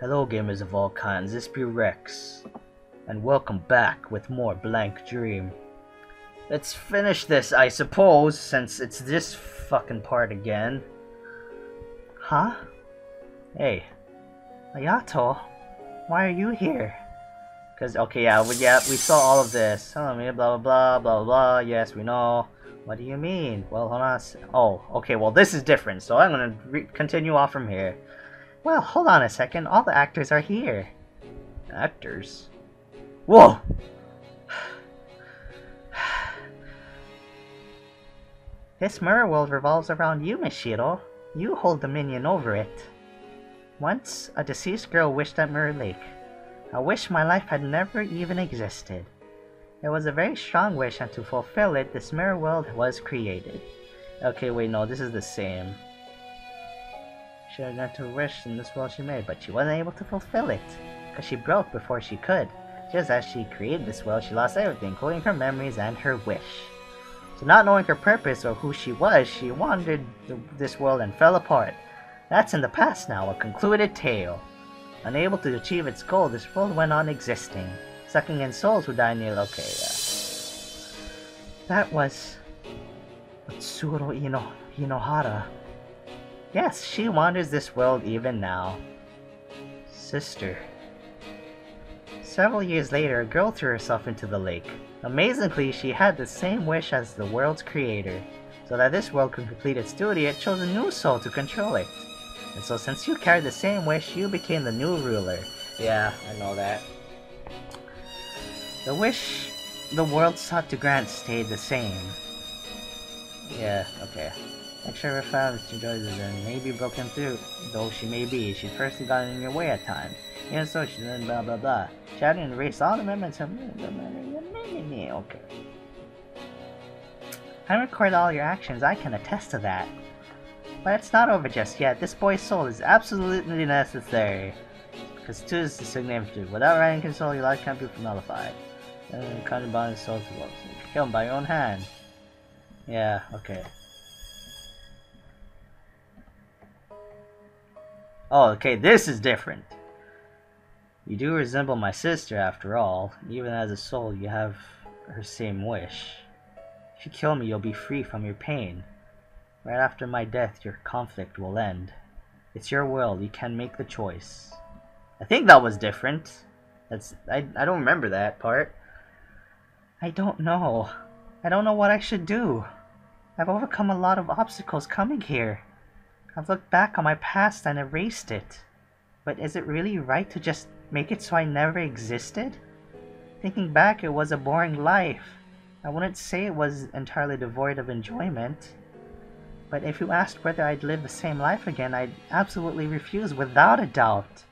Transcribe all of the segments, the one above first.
Hello gamers of all kinds, this be Rex, and welcome back with more Blank Dream. Let's finish this, I suppose, since it's this fucking part again. Huh? Hey, Ayato, why are you here? Cause, okay, we saw all of this. Blah blah blah, blah blah blah, yes, we know. What do you mean? Well, hold on. Oh, okay, well this is different, so I'm gonna continue off from here. Well, hold on a second. All the actors are here. Actors? Whoa! This mirror world revolves around you, Mishiro. You hold dominion over it. Once, a deceased girl wished at Mirror Lake. I wish my life had never even existed. It was a very strong wish, and to fulfill it, this mirror world was created. Okay, wait, no, this is the same. She had meant to wish in this world she made, but she wasn't able to fulfill it, because she broke before she could. Just as she created this world, she lost everything, including her memories and her wish. So not knowing her purpose or who she was, she wandered this world and fell apart. That's in the past now, a concluded tale. Unable to achieve its goal, this world went on existing, sucking in souls who died near. Okay, yeah. That was Tsuro Inohara. Yes, she wanders this world even now. Sister. Several years later, a girl threw herself into the lake. Amazingly, she had the same wish as the world's creator. So that this world could complete its duty, it chose a new soul to control it. And so since you carried the same wish, you became the new ruler. Yeah, I know that. The wish the world sought to grant stayed the same. Yeah, okay. Make sure her family enjoys it and may be broken through, though she may be. She's personally gotten in your way at times. Even so, she's done blah blah blah. She had to erase all the memories of me. Okay. I record all your actions, I can attest to that. But it's not over just yet. This boy's soul is absolutely necessary. Because 2 is the significant. Without writing control, your life can't be nullified. And kind of bond his soul to love. So you can kill him by your own hand. Yeah, okay. Oh, okay, this is different. You do resemble my sister, after all. Even as a soul, you have her same wish. If you kill me, you'll be free from your pain. Right after my death, your conflict will end. It's your will, you can make the choice. I think that was different. I don't remember that part. I don't know. I don't know what I should do. I've overcome a lot of obstacles coming here. I've looked back on my past and erased it. But is it really right to just make it so I never existed? Thinking back, it was a boring life. I wouldn't say it was entirely devoid of enjoyment. But if you asked whether I'd live the same life again, I'd absolutely refuse without a doubt.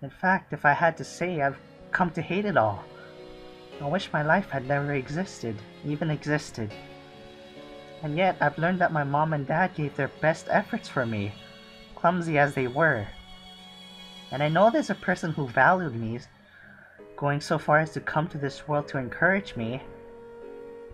In fact, if I had to say, I've come to hate it all. I wish my life had never existed, even existed. And yet, I've learned that my mom and dad gave their best efforts for me, clumsy as they were. And I know there's a person who valued me, going so far as to come to this world to encourage me.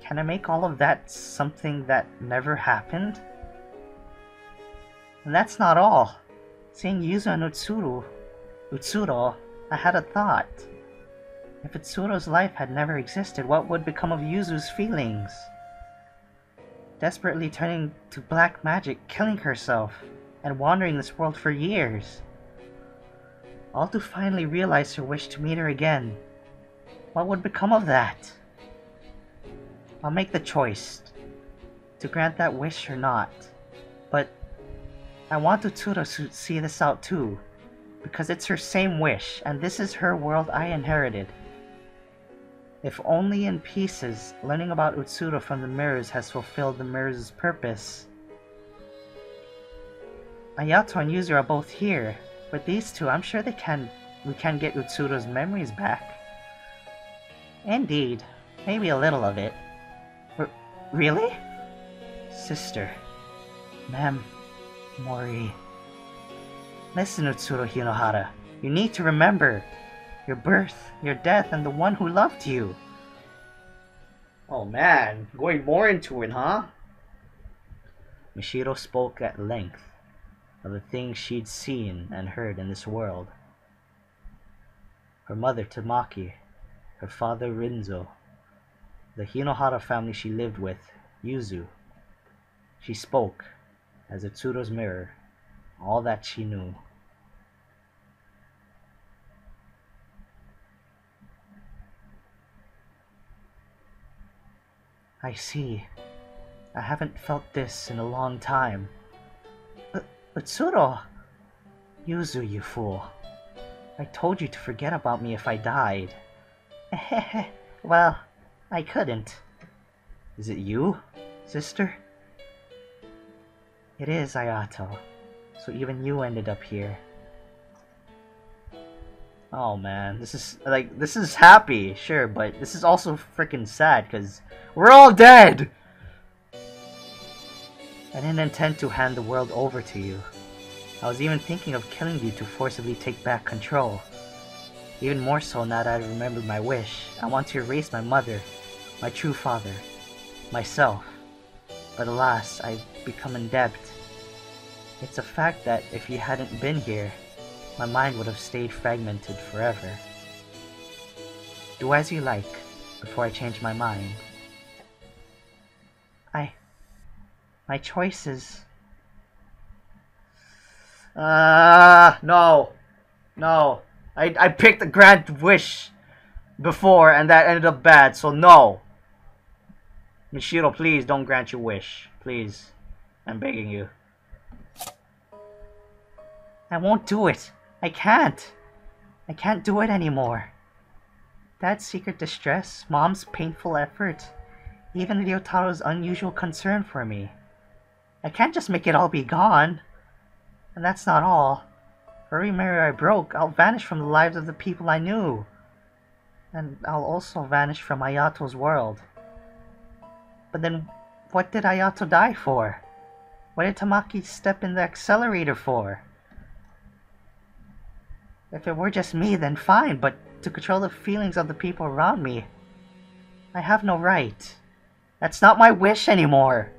Can I make all of that something that never happened? And that's not all. Seeing Yuzu and Utsuro, I had a thought. If Utsuro's life had never existed, what would become of Yuzu's feelings? Desperately turning to black magic, killing herself, and wandering this world for years. All to finally realize her wish to meet her again. What would become of that? I'll make the choice to grant that wish or not. But I want Utsuro to see this out too, because it's her same wish, and this is her world I inherited. If only in pieces, learning about Utsuro from the mirrors has fulfilled the mirrors' purpose. Ayato and Yuzu are both here. With these two, I'm sure we can get Utsuro's memories back. Indeed, maybe a little of it. Really? Sister. Ma'am. Mori. Listen, Utsuro Hinohara. You need to remember your birth, your death, and the one who loved you. Oh man, going more into it, huh? Mishiro spoke at length of the things she'd seen and heard in this world, her mother Tamaki, her father Rinzo, the Hinohara family she lived with, Yuzu. She spoke, as Utsuro's mirror, all that she knew. I see. I haven't felt this in a long time. Utsuro! Yuzu, you fool. I told you to forget about me if I died. Well, I couldn't. Is it you, sister? It is, Ayato. So even you ended up here. Oh man, this is happy, sure, but this is also freaking sad because we're all dead! I didn't intend to hand the world over to you. I was even thinking of killing you to forcibly take back control. Even more so now that I remembered my wish. I want to erase my mother, my true father, myself. But alas, I've become indebted. It's a fact that if you hadn't been here, my mind would have stayed fragmented forever. Do as you like, before I change my mind. My choice is... No. No. I picked a grant wish before and that ended up bad, so no. Michiro, please don't grant your wish. Please. I'm begging you. I won't do it. I can't. I can't do it anymore. Dad's secret distress, Mom's painful effort, even Ryotaro's unusual concern for me. I can't just make it all be gone. And that's not all. For every mirror I broke, I'll vanish from the lives of the people I knew. And I'll also vanish from Ayato's world. But then, what did Ayato die for? What did Tamaki step in the accelerator for? If it were just me, then fine, but to control the feelings of the people around me, I have no right. That's not my wish anymore.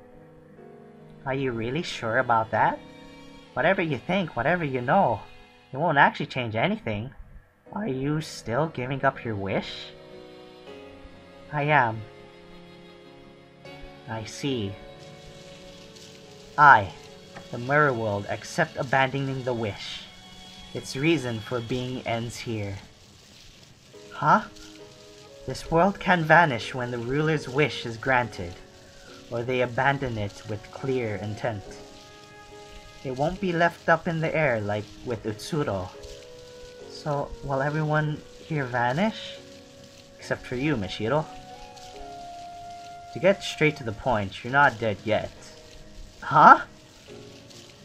Are you really sure about that? Whatever you think, whatever you know, it won't actually change anything. Are you still giving up your wish? I am. I see. I, the Mirror World, accept abandoning the wish. Its reason for being ends here. Huh? This world can vanish when the ruler's wish is granted, or they abandon it with clear intent. It won't be left up in the air like with Utsuro. So, will everyone here vanish? Except for you, Michiro. To get straight to the point, you're not dead yet. Huh?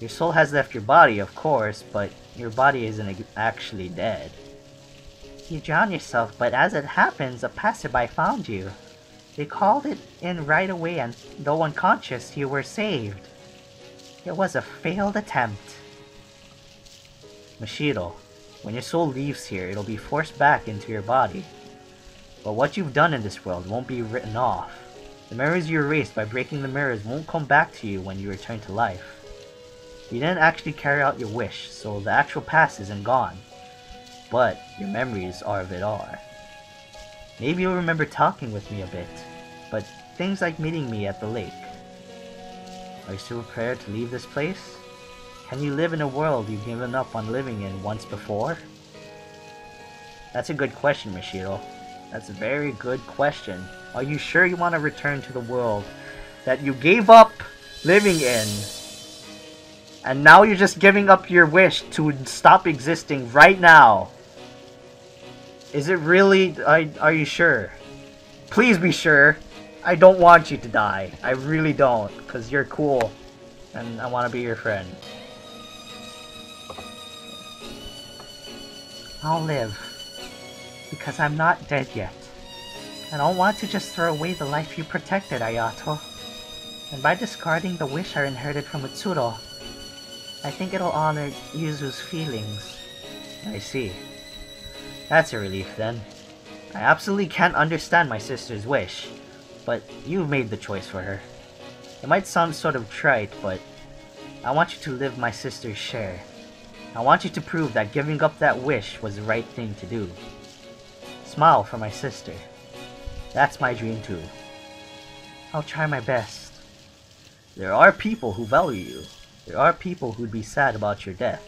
Your soul has left your body, of course, but your body isn't actually dead. You drowned yourself, but as it happens, a passerby found you. They called it in right away, and though unconscious, you were saved. It was a failed attempt. Michiro, when your soul leaves here, it'll be forced back into your body. But what you've done in this world won't be written off. The memories you erased by breaking the mirrors won't come back to you when you return to life. You didn't actually carry out your wish, so the actual past isn't gone. But your memories of it are. Maybe you'll remember talking with me a bit, but things like meeting me at the lake. Are you still prepared to leave this place? Can you live in a world you've given up on living in once before? That's a good question, Michiro. That's a very good question. Are you sure you want to return to the world that you gave up living in? And now you're just giving up your wish to stop existing right now. Is it really? Are you sure? Please be sure. I don't want you to die. I really don't. Because you're cool. And I want to be your friend. I'll live. Because I'm not dead yet. I don't want to just throw away the life you protected, Ayato. And by discarding the wish I inherited from Utsuro, I think it'll honor Yuzu's feelings. I see. That's a relief then. I absolutely can't understand my sister's wish, but you've made the choice for her. It might sound sort of trite, but I want you to live my sister's share. I want you to prove that giving up that wish was the right thing to do. Smile for my sister. That's my dream too. I'll try my best. There are people who value you. There are people who'd be sad about your death.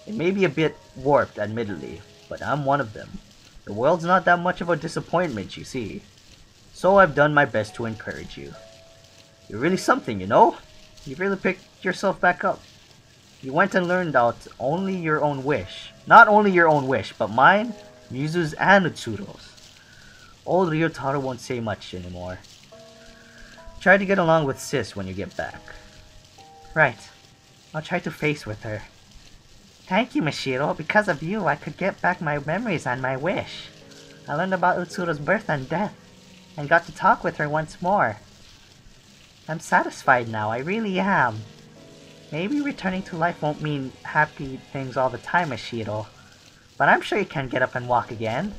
It may be a bit warped, admittedly, but I'm one of them. The world's not that much of a disappointment, you see. So I've done my best to encourage you. You're really something, you know? You've really picked yourself back up. You went and learned out only your own wish. Not only your own wish, but mine, Mizu's, and Utsuro's. Old Ryotaro won't say much anymore. Try to get along with Sis when you get back. Right. I'll try to face with her. Thank you, Mashiro. Because of you, I could get back my memories and my wish. I learned about Utsuro's birth and death, and got to talk with her once more. I'm satisfied now, I really am. Maybe returning to life won't mean happy things all the time, Mashiro. But I'm sure you can get up and walk again,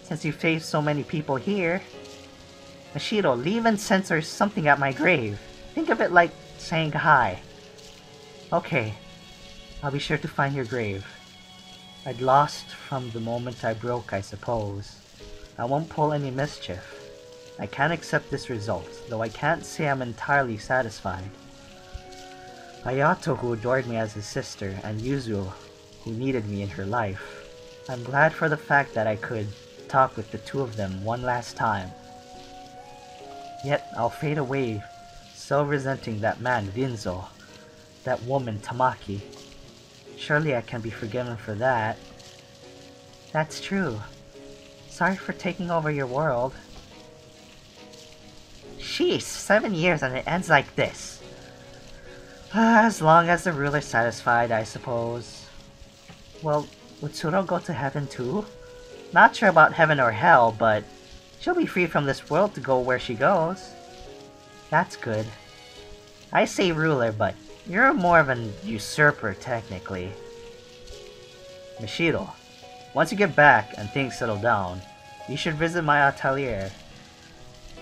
since you've saved so many people here. Mashiro, leave incense or something at my grave. Think of it like saying hi. Okay, I'll be sure to find your grave. I'd lost from the moment I broke, I suppose. I won't pull any mischief. I can't accept this result, though I can't say I'm entirely satisfied. Hayato, who adored me as his sister, and Yuzu, who needed me in her life. I'm glad for the fact that I could talk with the two of them one last time. Yet I'll fade away, still resenting that man Rinzo, that woman Tamaki. Surely I can be forgiven for that. That's true. Sorry for taking over your world. Sheesh, 7 years and it ends like this. As long as the ruler's satisfied, I suppose. Well, would Tsuro go to heaven too? Not sure about heaven or hell, but she'll be free from this world to go where she goes. That's good. I say ruler, but you're more of an usurper, technically. Mashiro, once you get back and things settle down, you should visit my atelier.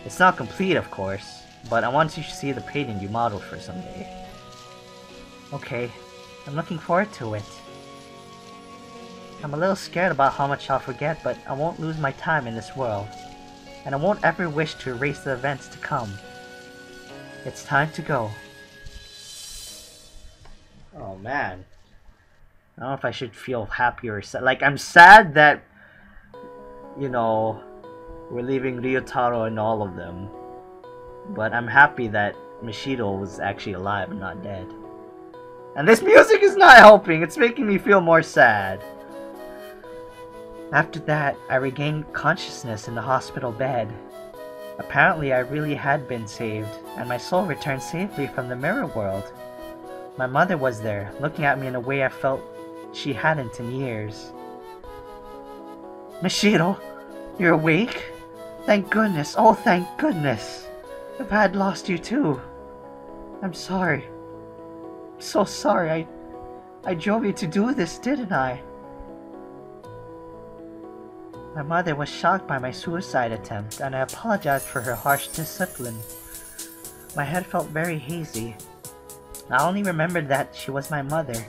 It's not complete, of course, but I want you to see the painting you modeled for someday. Okay, I'm looking forward to it. I'm a little scared about how much I'll forget, but I won't lose my time in this world, and I won't ever wish to erase the events to come. It's time to go. Oh man. I don't know if I should feel happy or sad. Like, I'm sad that, you know, we're leaving Ryotaro and all of them. But I'm happy that Mashiro was actually alive and not dead. And this music is not helping. It's making me feel more sad. After that, I regained consciousness in the hospital bed. Apparently, I really had been saved, and my soul returned safely from the mirror world. My mother was there, looking at me in a way I felt she hadn't in years. Mashiro, you're awake? Thank goodness, oh thank goodness. If I had lost you too. I'm sorry. I'm so sorry, I drove you to do this, didn't I? My mother was shocked by my suicide attempt, and I apologized for her harsh discipline. My head felt very hazy. I only remembered that she was my mother,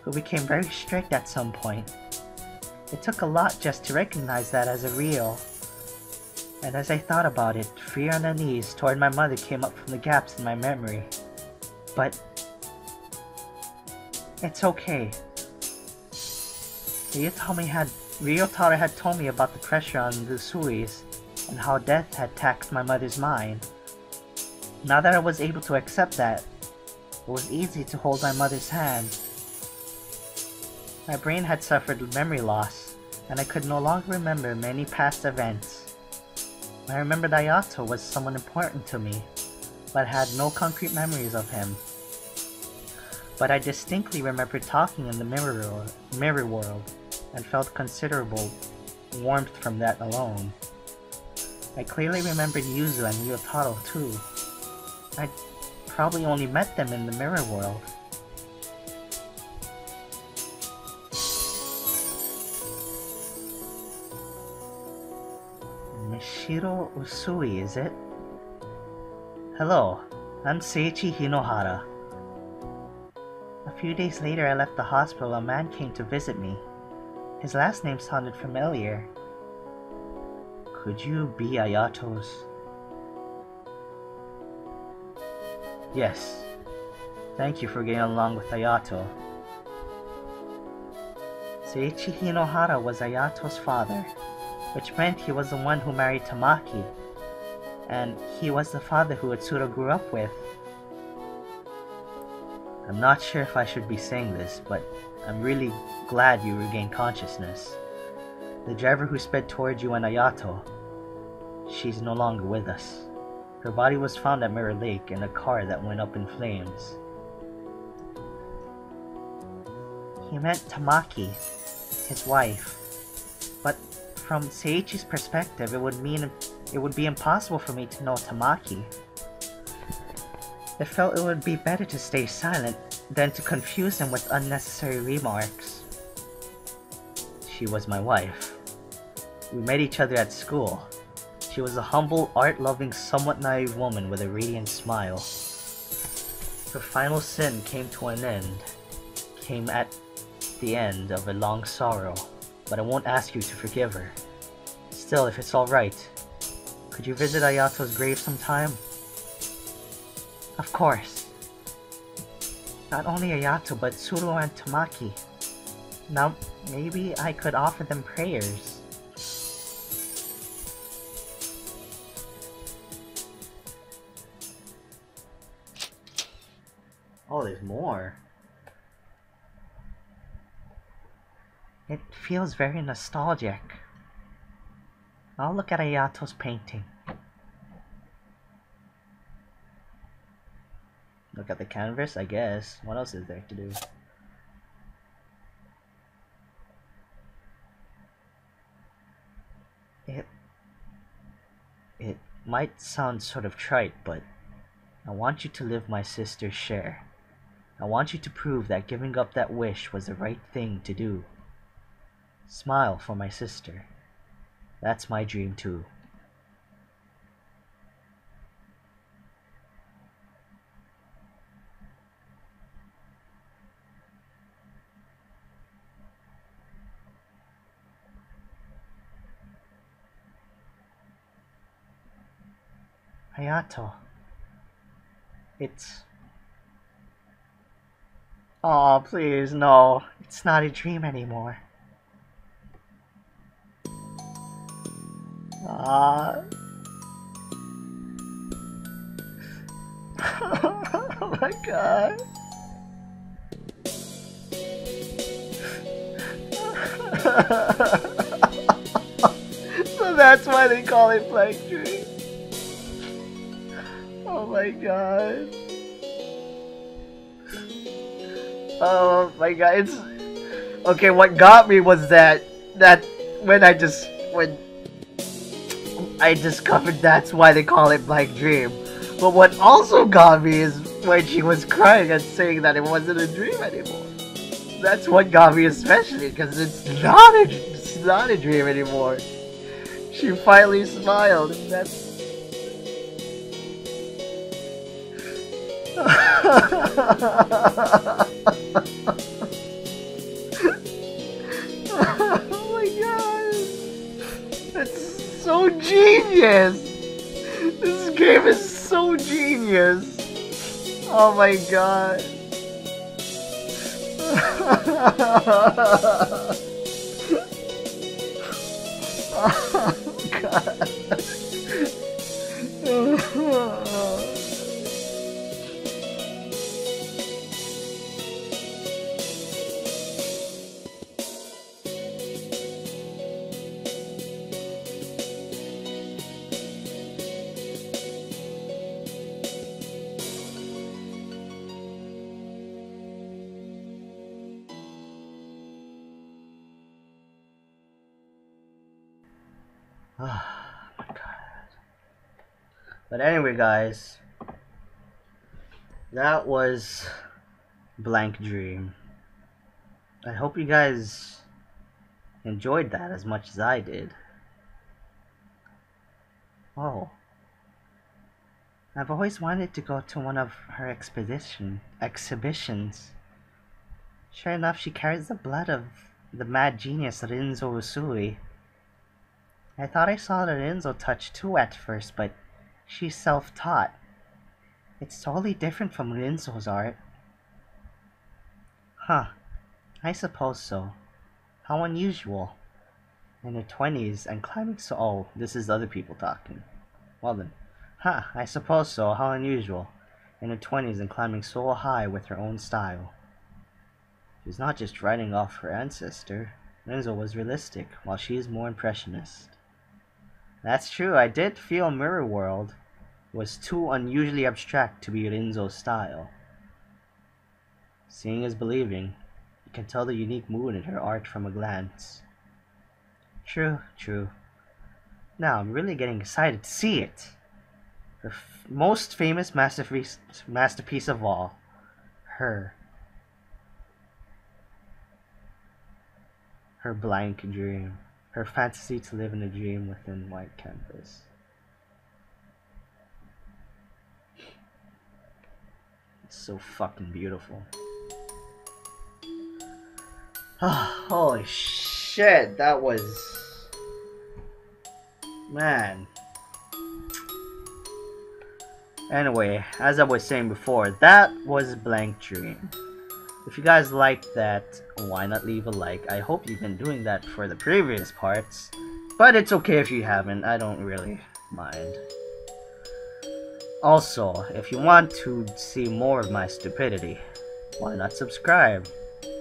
who became very strict at some point. It took a lot just to recognize that as a real. And as I thought about it, fear and unease toward my mother came up from the gaps in my memory. But it's okay. Ryotaro had told me about the pressure on the Suis and how death had taxed my mother's mind. Now that I was able to accept that, it was easy to hold my mother's hand. My brain had suffered memory loss, and I could no longer remember many past events. I remembered Ayato was someone important to me, but had no concrete memories of him. But I distinctly remember talking in the mirror world, and felt considerable warmth from that alone. I clearly remembered Yuzu and Ryotaro too. I probably only met them in the mirror world. Mashiro Usui, is it? Hello, I'm Seiichi Hinohara. A few days later I left the hospital. A man came to visit me. His last name sounded familiar. Could you be Ayato's? Yes. Thank you for getting along with Ayato. Seiichi Hinohara was Ayato's father, which meant he was the one who married Tamaki, and he was the father who Utsuro grew up with. I'm not sure if I should be saying this, but I'm really glad you regained consciousness. The driver who sped towards you and Ayato, she's no longer with us. Her body was found at Mirror Lake in a car that went up in flames. He meant Tamaki, his wife. But from Seiichi's perspective, it would be impossible for me to know Tamaki. I felt it would be better to stay silent than to confuse him with unnecessary remarks. She was my wife. We met each other at school. She was a humble, art-loving, somewhat naive woman with a radiant smile. Her final sin came to an end, came at the end of a long sorrow, but I won't ask you to forgive her. Still, if it's alright, could you visit Ayato's grave sometime? Of course. Not only Ayato, but Tsuro and Tamaki. Now, maybe I could offer them prayers. Oh, there's more. It feels very nostalgic. I'll look at Ayato's painting. Look at the canvas, I guess. What else is there to do? It might sound sort of trite, but I want you to live my sister's share. I want you to prove that giving up that wish was the right thing to do. Smile for my sister. That's my dream too. Hayato. It's... Oh, please, no. It's not a dream anymore. Ah. Oh my god. So that's why they call it Blank Dream. Oh my god. Oh my god, it's... Okay, what got me was that when I discovered that's why they call it Blank Dream. But what also got me is when she was crying and saying that it wasn't a dream anymore. That's what got me especially, because it's not a dream anymore. She finally smiled, and that's... Oh my god! That's so genius! This game is so genius! Oh my god! Oh god! Oh my god. But anyway, guys, that was Blank Dream. I hope you guys enjoyed that as much as I did. Oh. I've always wanted to go to one of her exhibitions. Sure enough, she carries the blood of the mad genius Rinzo Usui. I thought I saw the Rinzo touch too at first, but she's self-taught. It's totally different from Rinzo's art. Huh, I suppose so. How unusual. In her 20s and climbing so... Oh, this is other people talking. Well then. Huh, I suppose so. How unusual. In her 20s and climbing so high with her own style. She's not just writing off her ancestor. Rinzo was realistic, while she is more impressionist. That's true, I did feel Mirror World was too unusually abstract to be Rinzo's style. Seeing is believing. You can tell the unique mood in her art from a glance. True, true. Now I'm really getting excited to see it. Her most famous masterpiece of all. Her blank dream. Her fantasy to live in a dream within white canvas. It's so fucking beautiful. Holy shit, that was... Man. Anyway, as I was saying before, that was Blank Dream. If you guys liked that, why not leave a like? I hope you've been doing that for the previous parts, but it's okay if you haven't, I don't really mind. Also, if you want to see more of my stupidity, why not subscribe?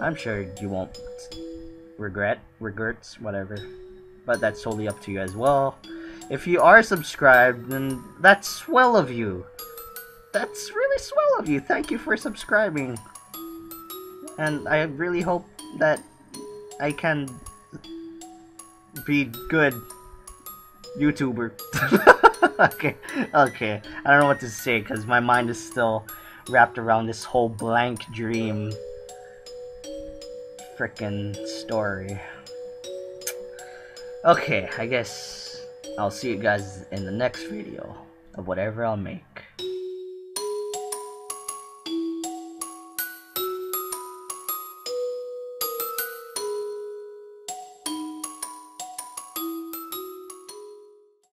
I'm sure you won't regrets, whatever, but that's totally up to you as well. If you are subscribed, then that's swell of you. That's really swell of you. Thank you for subscribing. And I really hope that I can be good YouTuber. okay. I don't know what to say because my mind is still wrapped around this whole Blank Dream frickin' story. Okay, I guess I'll see you guys in the next video of whatever I'll make.